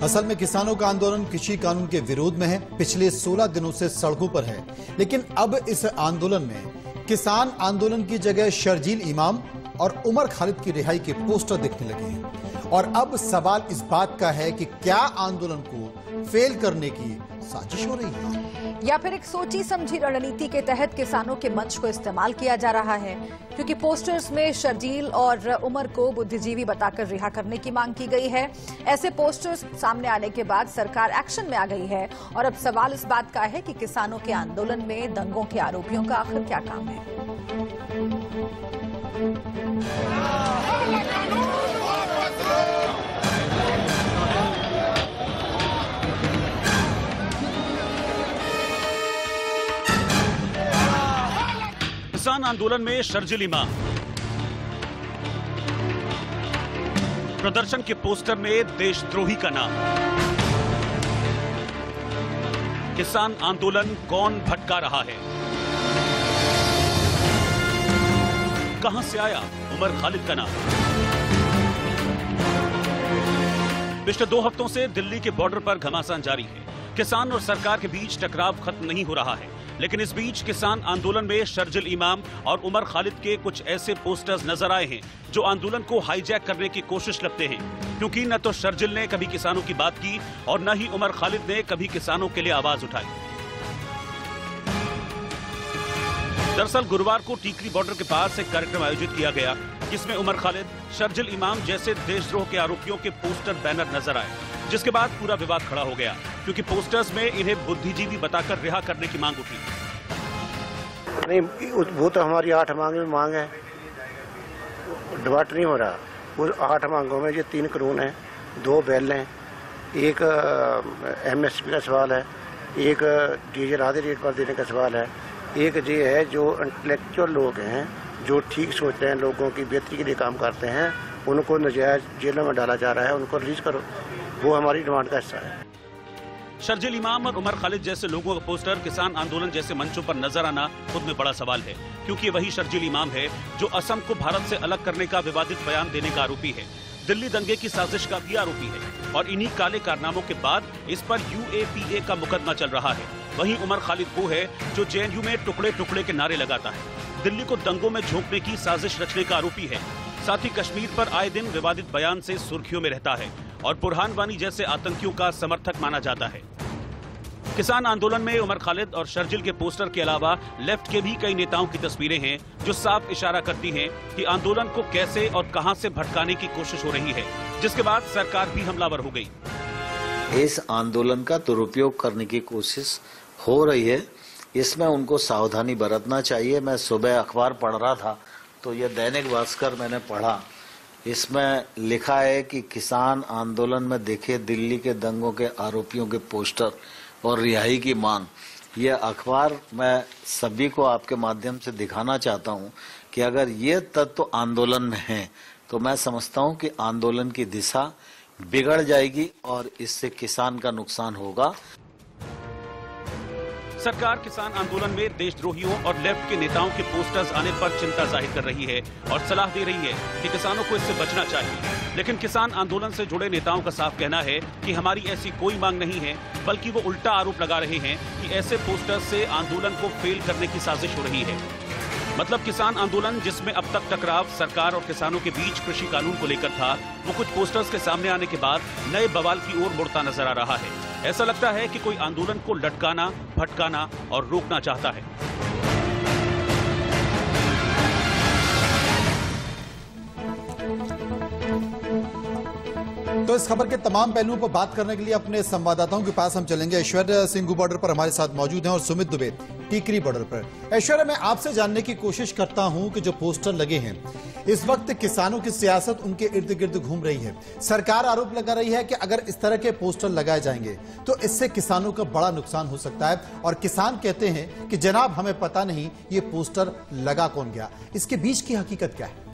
A: असल में किसानों का आंदोलन कृषि कानून के विरोध में है, पिछले 16 दिनों से सड़कों पर है। लेकिन अब इस आंदोलन में किसान आंदोलन की जगह शर्जील इमाम और उमर खालिद की रिहाई के पोस्टर दिखने लगे हैं। और अब सवाल इस बात का है कि क्या आंदोलन को फेल करने की साजिश हो रही है,
B: या फिर एक सोची समझी रणनीति के तहत किसानों के मंच को इस्तेमाल किया जा रहा है? क्योंकि पोस्टर्स में शर्जील और उमर को बुद्धिजीवी बताकर रिहा करने की मांग की गई है। ऐसे पोस्टर्स सामने आने के बाद सरकार एक्शन में आ गई है और अब सवाल इस बात का है कि किसानों के आंदोलन में दंगों के आरोपियों का आखिर क्या काम है?
R: किसान आंदोलन में शर्जील इमाम, प्रदर्शन के पोस्टर में देशद्रोही का नाम। किसान आंदोलन कौन भटका रहा है? कहां से आया उमर खालिद का नाम? पिछले 2 हफ्तों से दिल्ली के बॉर्डर पर घमासान जारी है। किसान और सरकार के बीच टकराव खत्म नहीं हो रहा है, लेकिन इस बीच किसान आंदोलन में शर्जिल इमाम और उमर खालिद के कुछ ऐसे पोस्टर्स नजर आए हैं जो आंदोलन को हाईजैक करने की कोशिश लगते हैं, क्योंकि न तो शर्जिल ने कभी किसानों की बात की और न ही उमर खालिद ने कभी किसानों के लिए आवाज उठाई। दरअसल गुरुवार को टीकरी बॉर्डर के पास एक कार्यक्रम आयोजित किया गया, जिसमें उमर खालिद, शर्जिल इमाम जैसे देशद्रोह के आरोपियों के पोस्टर बैनर नजर आए, जिसके बाद पूरा विवाद खड़ा हो गया, क्योंकि पोस्टर्स में इन्हें बुद्धिजीवी बताकर रिहा करने की मांग उठी।
S: नहीं, वो तो हमारी 8 मांग में मांग है, डिबेट नहीं हो रहा। वो 8 मांगों में ये 3 कानून हैं, 2 बिल हैं, एक MSP का सवाल है, एक डीजल आधे रेट पर देने का सवाल है, एक ये है जो इंटेलेक्चुअल लोग हैं जो ठीक सोच रहे हैं, लोगों की बेहतरी के लिए काम करते हैं, उनको नजायज जेलों में डाला जा रहा है, उनको रिलीज करो। वो हमारी डिमांड का हिस्सा है।
R: शर्जिल इमाम और उमर खालिद जैसे लोगों का पोस्टर किसान आंदोलन जैसे मंचों पर नजर आना खुद में बड़ा सवाल है, क्योंकि वही शर्जिल इमाम है जो असम को भारत से अलग करने का विवादित बयान देने का आरोपी है, दिल्ली दंगे की साजिश का भी आरोपी है, और इन्हीं काले कारनामों के बाद इस पर UAPA का मुकदमा चल रहा है। वहीं उमर खालिद वो है जो JNU में टुकड़े टुकड़े के नारे लगाता है, दिल्ली को दंगों में झोंकने की साजिश रचने का आरोपी है, साथ ही कश्मीर पर आए दिन विवादित बयान से सुर्खियों में रहता है और बुरहान वानी जैसे आतंकियों का समर्थक माना जाता है। किसान आंदोलन में उमर खालिद और शर्जिल के पोस्टर के अलावा लेफ्ट के भी कई नेताओं की तस्वीरें हैं जो साफ इशारा करती हैं कि आंदोलन को कैसे और कहां से भटकाने की कोशिश हो रही है, जिसके बाद सरकार भी हमलावर हो गई।
N: इस आंदोलन का दुरुपयोग करने की कोशिश हो रही है, इसमें उनको सावधानी बरतना चाहिए। मैं सुबह अखबार पढ़ रहा था तो ये दैनिक भास्कर मैंने पढ़ा, इसमें लिखा है कि किसान आंदोलन में देखे दिल्ली के दंगों के आरोपियों के पोस्टर और रिहाई की मांग। ये अखबार मैं सभी को आपके माध्यम से दिखाना चाहता हूं कि अगर ये तत्व आंदोलन में हैं तो मैं समझता हूं कि आंदोलन की दिशा बिगड़ जाएगी और इससे किसान का नुकसान होगा।
R: सरकार किसान आंदोलन में देशद्रोहियों और लेफ्ट के नेताओं के पोस्टर्स आने पर चिंता जाहिर कर रही है और सलाह दे रही है कि किसानों को इससे बचना चाहिए, लेकिन किसान आंदोलन से जुड़े नेताओं का साफ कहना है कि हमारी ऐसी कोई मांग नहीं है, बल्कि वो उल्टा आरोप लगा रहे हैं कि ऐसे पोस्टर्स से आंदोलन को फेल करने की साजिश हो रही है। मतलब किसान आंदोलन जिसमें अब तक टकराव सरकार और किसानों के बीच कृषि कानून को लेकर था, वो कुछ पोस्टर्स के सामने आने के बाद नए बवाल की ओर मुड़ता नजर आ रहा है। ऐसा लगता है कि कोई आंदोलन को लटकाना, भटकाना और रोकना चाहता है।
A: तो इस खबर के तमाम पहलुओं पर बात करने के लिए अपने संवाददाताओं के पास हम चलेंगे। ऐश्वर्या सिंघू बॉर्डर पर हमारे साथ मौजूद हैं और सुमित दुबे टीकरी बॉर्डर पर। ऐश्वर्या, मैं आपसे जानने की कोशिश करता हूं कि जो पोस्टर लगे हैं, इस वक्त किसानों की सियासत उनके इर्द गिर्द घूम रही है। सरकार आरोप लगा रही है कि अगर इस तरह के पोस्टर लगाए जाएंगे तो इससे किसानों का बड़ा नुकसान हो सकता है, और किसान कहते हैं कि जनाब हमें पता नहीं ये पोस्टर लगा कौन गया। इसके बीच की हकीकत क्या है?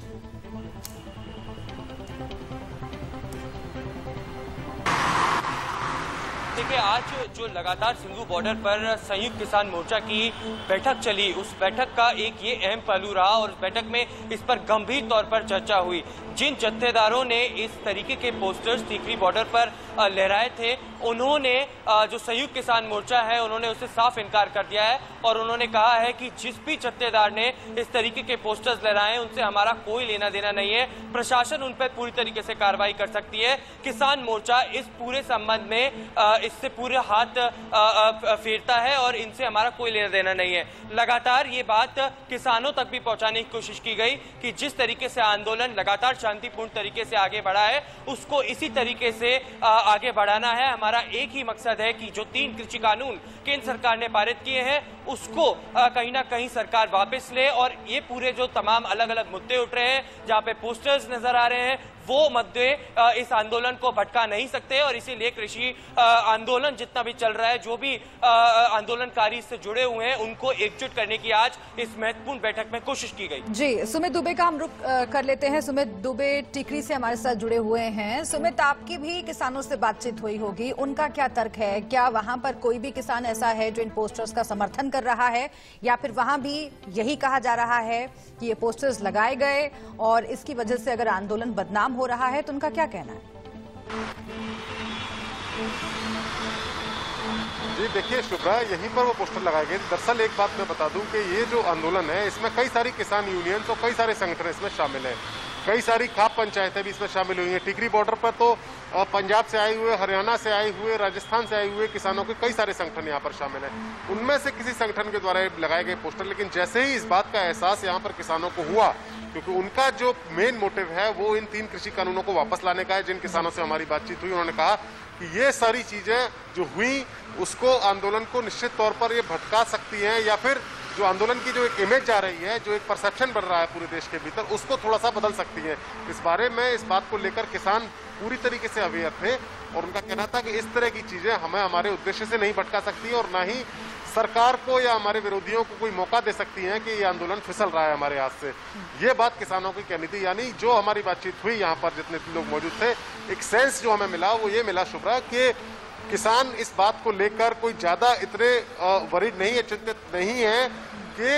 T: देखिए, आज जो लगातार सिंघू बॉर्डर पर संयुक्त किसान मोर्चा की बैठक चली, उस बैठक का एक ये अहम पहलू रहा और उस बैठक में इस पर गंभीर तौर पर चर्चा हुई। जिन जत्थेदारों ने इस तरीके के पोस्टर्स टीकरी बॉर्डर पर लहराए थे, उन्होंने जो संयुक्त किसान मोर्चा है उन्होंने उससे साफ इनकार कर दिया है और उन्होंने कहा है कि जिस भी जत्थेदार ने इस तरीके के पोस्टर्स लहराए उनसे हमारा कोई लेना देना नहीं है, प्रशासन उन पर पूरी तरीके से कार्रवाई कर सकती है। किसान मोर्चा इस पूरे संबंध में इससे पूरे हाथ फेरता है और इनसे हमारा कोई लेना देना नहीं है। लगातार ये बात किसानों तक भी पहुंचाने की कोशिश की गई कि जिस तरीके से आंदोलन लगातार शांतिपूर्ण तरीके से आगे बढ़ा है, उसको इसी तरीके से आगे बढ़ाना है। हमारा एक ही मकसद है कि जो 3 कृषि कानून केंद्र सरकार ने पारित किए हैं उसको कहीं ना कहीं सरकार वापस ले, और ये पूरे जो तमाम अलग अलग मुद्दे उठ रहे हैं, जहां पे पोस्टर्स नजर आ रहे हैं, वो मुद्दे इस आंदोलन को भटका नहीं सकते और इसीलिए कृषि आंदोलन जितना भी चल रहा है, जो भी आंदोलनकारी इससे जुड़े हुए हैं, उनको एकजुट करने की आज इस महत्वपूर्ण बैठक में कोशिश की गई।
B: जी, सुमित दुबे का हम रुख कर लेते हैं। सुमित दुबे टीकरी से हमारे साथ जुड़े हुए हैं। सुमित, आपकी भी किसानों से बातचीत हुई होगी, उनका क्या तर्क है? क्या वहां पर कोई भी किसान ऐसा है जो इन पोस्टर्स का समर्थन कर रहा है, या फिर वहां भी यही कहा जा रहा है कि ये पोस्टर्स लगाए गए और इसकी वजह से अगर आंदोलन बदनाम हो रहा है, तो उनका क्या कहना है?
U: जी देखिए शुभ्रा, यहीं पर वो पोस्टर लगाए गए। दरअसल एक बात मैं बता दूं कि ये जो आंदोलन है इसमें कई सारी किसान यूनियंस और कई सारे संगठन इसमें शामिल हैं। कई सारी खाप पंचायतें भी इसमें शामिल हुई हैं। टिकरी बॉर्डर पर तो पंजाब से आए हुए, हरियाणा से आए हुए, राजस्थान से आए हुए किसानों के कई सारे संगठन यहाँ पर शामिल हैं। उनमें से किसी संगठन के द्वारा लगाए गए पोस्टर, लेकिन जैसे ही इस बात का एहसास यहाँ पर किसानों को हुआ, क्योंकि उनका जो मेन मोटिव है वो इन 3 कृषि कानूनों को वापस लाने का है। जिन किसानों से हमारी बातचीत हुई उन्होंने कहा कि ये सारी चीजें जो हुई उसको आंदोलन को निश्चित तौर पर ये भटका सकती हैं, या फिर जो आंदोलन की जो एक इमेज जा रही है, जो एक परसेप्शन बन रहा है पूरे देश के भीतर, उसको थोड़ा सा बदल सकती है। इस बारे में, इस बात को लेकर किसान पूरी तरीके से अवेयर थे और उनका कहना था कि इस तरह की चीजें हमें हमारे उद्देश्य से नहीं भटका सकती और ना ही सरकार को या हमारे विरोधियों को कोई मौका दे सकती हैं कि ये आंदोलन फिसल रहा है हमारे हाथ से। ये बात किसानों की कहनी थी। यानी जो हमारी बातचीत हुई यहाँ पर जितने लोग मौजूद थे, एक सेंस जो हमें मिला वो ये मिला शुभ्रा कि किसान इस बात को लेकर कोई ज्यादा इतने वरीड नहीं है, चिंतित नहीं है कि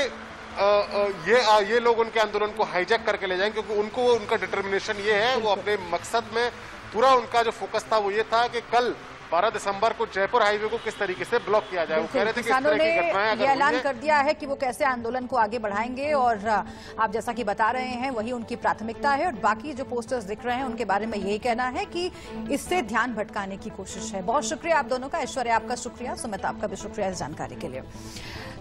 U: ये लोग उनके आंदोलन को हाईजैक करके ले जाएंगे, क्योंकि उनको उनका डिटर्मिनेशन ये है, वो अपने मकसद में पूरा उनका जो फोकस था वो ये था कि कल 12 दिसंबर को जयपुर हाईवे को किस तरीके से ब्लॉक किया जाए। वो कह रहे थे कि
B: किसानों ने ये ऐलान कर दिया है कि वो कैसे आंदोलन को आगे बढ़ाएंगे और आप जैसा कि बता रहे हैं वही उनकी प्राथमिकता है। और बाकी जो पोस्टर्स दिख रहे हैं उनके बारे में यही कहना है कि इससे ध्यान भटकाने की कोशिश है। बहुत शुक्रिया आप दोनों का। ऐश्वर्या आपका शुक्रिया, सुमित आपका भी शुक्रिया इस जानकारी के लिए।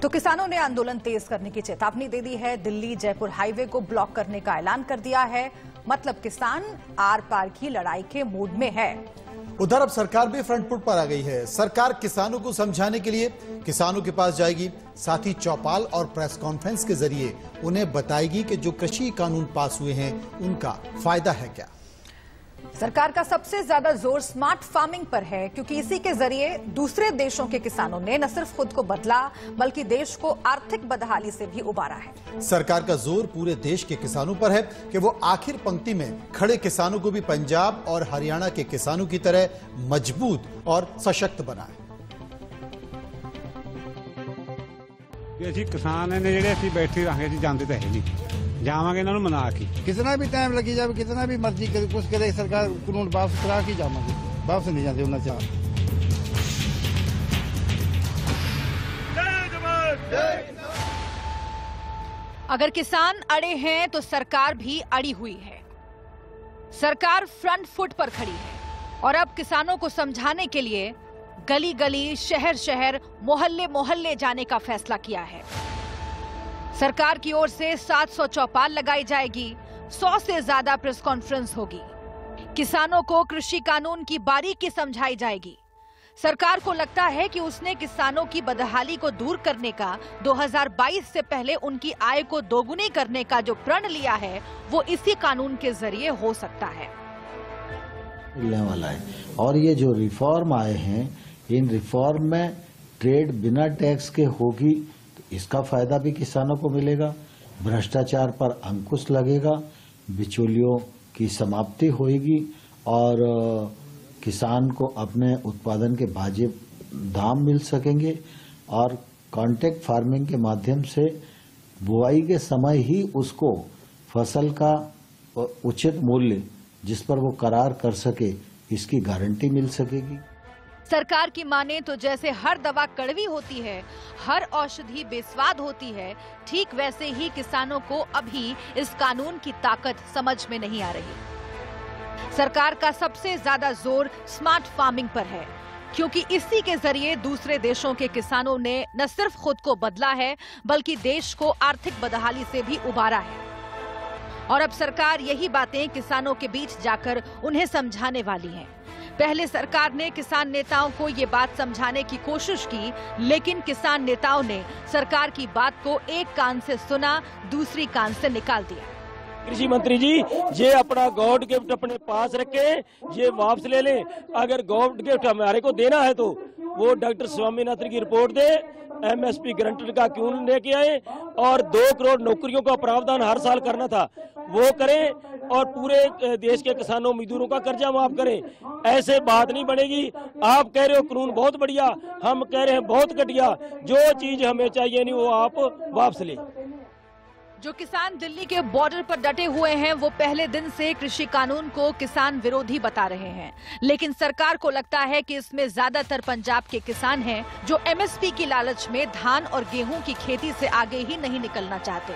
B: तो किसानों ने आंदोलन तेज करने की चेतावनी दे दी है। दिल्ली जयपुर हाईवे को ब्लॉक करने का ऐलान कर दिया है। मतलब किसान आर पार की लड़ाई के मूड में है।
A: उधर अब सरकार भी फ्रंट फुट पर आ गई है। सरकार किसानों को समझाने के लिए किसानों के पास जाएगी, साथ ही चौपाल और प्रेस कॉन्फ्रेंस के जरिए उन्हें बताएगी कि जो कृषि कानून पास हुए हैं उनका फायदा है क्या।
B: सरकार का सबसे ज्यादा जोर स्मार्ट फार्मिंग पर है, क्योंकि इसी के जरिए दूसरे देशों के किसानों ने न सिर्फ खुद को बदला बल्कि देश को आर्थिक बदहाली से भी उबारा है।
A: सरकार का जोर पूरे देश के किसानों पर है कि वो आखिर पंक्ति में खड़े किसानों को भी पंजाब और हरियाणा के किसानों की तरह मजबूत और सशक्त बनाए।
V: किसान ने जेडे असीं बैठे रहांगे जी, जांदे तां है नहीं, जावांगे इन्हां नूं मना के। कितना भी टाइम लगी जाए, कितना भी मर्जी करे, कुछ करे, सरकार कानून वापस करा के जावांगे, वापस नहीं जाते उन्हें चाह।
B: अगर किसान अड़े हैं तो सरकार भी अड़ी हुई है। सरकार फ्रंट फुट पर खड़ी है और अब किसानों को समझाने के लिए गली गली, शहर शहर, मोहल्ले मोहल्ले जाने का फैसला किया है। सरकार की ओर से 700 चौपाल लगाई जाएगी, 100 से ज्यादा प्रेस कॉन्फ्रेंस होगी। किसानों को कृषि कानून की बारीकी समझाई जाएगी। सरकार को लगता है कि उसने किसानों की बदहाली को दूर करने का 2022 से पहले उनकी आय को दोगुनी करने का जो प्रण लिया है वो इसी कानून के जरिए हो सकता है।
N: मिलने वाला है। और ये जो रिफॉर्म आए हैं, इन रिफॉर्म में ट्रेड बिना टैक्स के होगी, तो इसका फायदा भी किसानों को मिलेगा। भ्रष्टाचार पर अंकुश लगेगा, बिचौलियों की समाप्ति होगी और किसान को अपने उत्पादन के वाजिब दाम मिल सकेंगे। और कॉन्ट्रैक्ट फार्मिंग के माध्यम से बुआई के समय ही उसको फसल का उचित मूल्य जिस पर वो करार कर सके, इसकी गारंटी मिल सकेगी।
B: सरकार की माने तो जैसे हर दवा कड़वी होती है, हर औषधि बेस्वाद होती है, ठीक वैसे ही किसानों को अभी इस कानून की ताकत समझ में नहीं आ रही। सरकार का सबसे ज्यादा जोर स्मार्ट फार्मिंग पर है, क्योंकि इसी के जरिए दूसरे देशों के किसानों ने न सिर्फ खुद को बदला है बल्कि देश को आर्थिक बदहाली से भी उबारा है। और अब सरकार यही बातें किसानों के बीच जाकर उन्हें समझाने वाली है। पहले सरकार ने किसान नेताओं को ये बात समझाने की कोशिश की, लेकिन किसान नेताओं ने सरकार की बात को एक कान से सुना, दूसरी कान से निकाल दिया।
W: कृषि मंत्री जी, ये अपना गॉड गिफ्ट अपने पास रखे, ये वापस ले लें। अगर गॉड गिफ्ट हमारे को देना है तो वो डॉक्टर स्वामीनाथन की रिपोर्ट दे, एमएसपी गारंटी का क्यों लेके आए, और 2 करोड़ नौकरियों का प्रावधान हर साल करना था वो करें, और पूरे देश के किसानों मजदूरों का कर्जा माफ करें। ऐसे बात नहीं बनेगी। आप कह रहे हो कानून बहुत बढ़िया, हम कह रहे हैं बहुत घटिया। जो चीज हमें चाहिए नहीं वो आप वापस ले।
B: जो किसान दिल्ली के बॉर्डर पर डटे हुए हैं वो पहले दिन से कृषि कानून को किसान विरोधी बता रहे हैं, लेकिन सरकार को लगता है कि इसमें ज्यादातर पंजाब के किसान हैं जो एमएसपी की लालच में धान और गेहूं की खेती से आगे ही नहीं निकलना चाहते,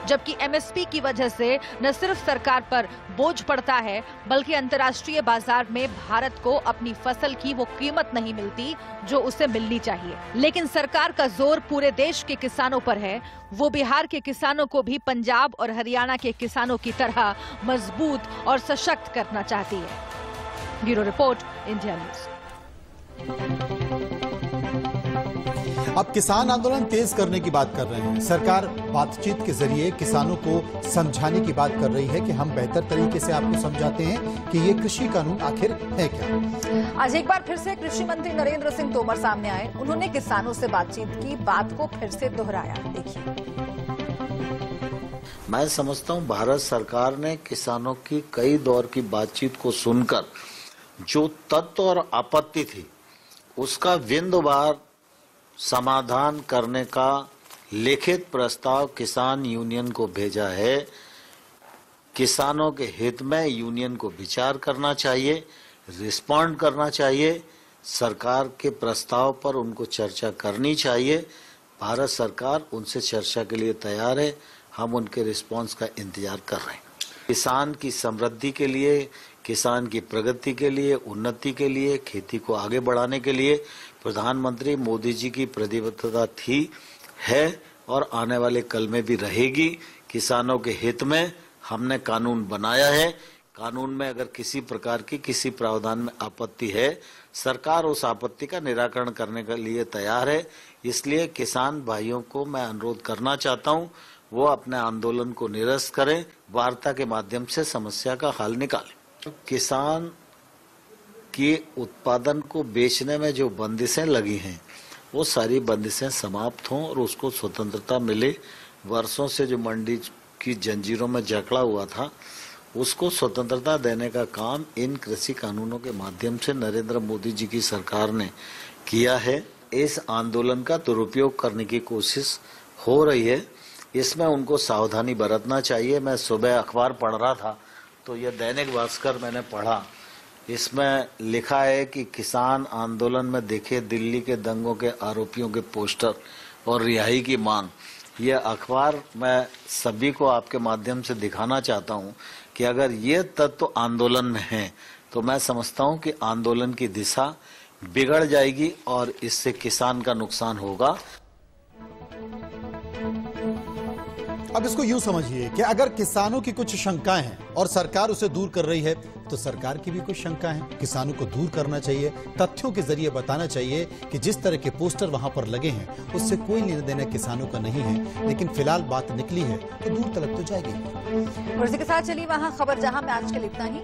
B: जबकि एमएसपी की वजह से न सिर्फ सरकार पर बोझ पड़ता है बल्कि अंतर्राष्ट्रीय बाजार में भारत को अपनी फसल की वो कीमत नहीं मिलती जो उसे मिलनी चाहिए। लेकिन सरकार का जोर पूरे देश के किसानों पर है, वो बिहार के किसानों को भी पंजाब और हरियाणा के किसानों की तरह मजबूत और सशक्त करना चाहती है। Bureau report, India news.
A: अब किसान आंदोलन तेज करने की बात कर रहे हैं। सरकार बातचीत के जरिए किसानों को समझाने की बात कर रही है कि हम बेहतर तरीके से आपको समझाते हैं कि ये कृषि कानून आखिर है क्या।
B: आज एक बार फिर से कृषि मंत्री नरेंद्र सिंह तोमर सामने आए। उन्होंने किसानों से बातचीत की बात को फिर से दोहराया। देखिए,
N: मैं समझता हूं भारत सरकार ने किसानों की कई दौर की बातचीत को सुनकर जो तथ्य और आपत्ति थी उसका बिंदुवार समाधान करने का लिखित प्रस्ताव किसान यूनियन को भेजा है। किसानों के हित में यूनियन को विचार करना चाहिए, रिस्पॉन्ड करना चाहिए, सरकार के प्रस्ताव पर उनको चर्चा करनी चाहिए। भारत सरकार उनसे चर्चा के लिए तैयार है, हम उनके रिस्पॉन्स का इंतजार कर रहे हैं। किसान की समृद्धि के लिए, किसान की प्रगति के लिए, उन्नति के लिए, खेती को आगे बढ़ाने के लिए प्रधानमंत्री मोदी जी की प्रतिबद्धता थी, है और आने वाले कल में भी रहेगी। किसानों के हित में हमने कानून बनाया है। कानून में अगर किसी प्रकार की किसी प्रावधान में आपत्ति है, सरकार उस आपत्ति का निराकरण करने के लिए तैयार है। इसलिए किसान भाइयों को मैं अनुरोध करना चाहता हूं, वो अपने आंदोलन को निरस्त करें, वार्ता के माध्यम से समस्या का हल निकालें। किसान के उत्पादन को बेचने में जो बंदिशें लगी हैं वो सारी बंदिशें समाप्त हों और उसको स्वतंत्रता मिले। वर्षों से जो मंडी की जंजीरों में जकड़ा हुआ था उसको स्वतंत्रता देने का काम इन कृषि कानूनों के माध्यम से नरेंद्र मोदी जी की सरकार ने किया है। इस आंदोलन का दुरुपयोग करने की कोशिश हो रही है, इसमें उनको सावधानी बरतना चाहिए। मैं सुबह अखबार पढ़ रहा था तो यह दैनिक भास्कर मैंने पढ़ा, इसमें लिखा है कि किसान आंदोलन में देखे दिल्ली के दंगों के आरोपियों के पोस्टर और रिहाई की मांग। यह अखबार मैं सभी को आपके माध्यम से दिखाना चाहता हूं कि अगर ये तत्व आंदोलन में हैं तो मैं समझता हूं कि आंदोलन की दिशा बिगड़ जाएगी और इससे किसान का नुकसान होगा।
A: अब इसको यूं समझिए कि अगर किसानों की कुछ शंकाएं हैं और सरकार उसे दूर कर रही है तो सरकार की भी कुछ शंका है। किसानों को दूर करना चाहिए, तथ्यों के जरिए बताना चाहिए कि जिस तरह के पोस्टर वहां पर लगे हैं उससे कोई लेना देना किसानों का नहीं है। लेकिन फिलहाल बात निकली है तो दूर तलक तो जाएगी।
B: और इसी के साथ चलिए वहां खबर जहां में आज के लिए इतना ही।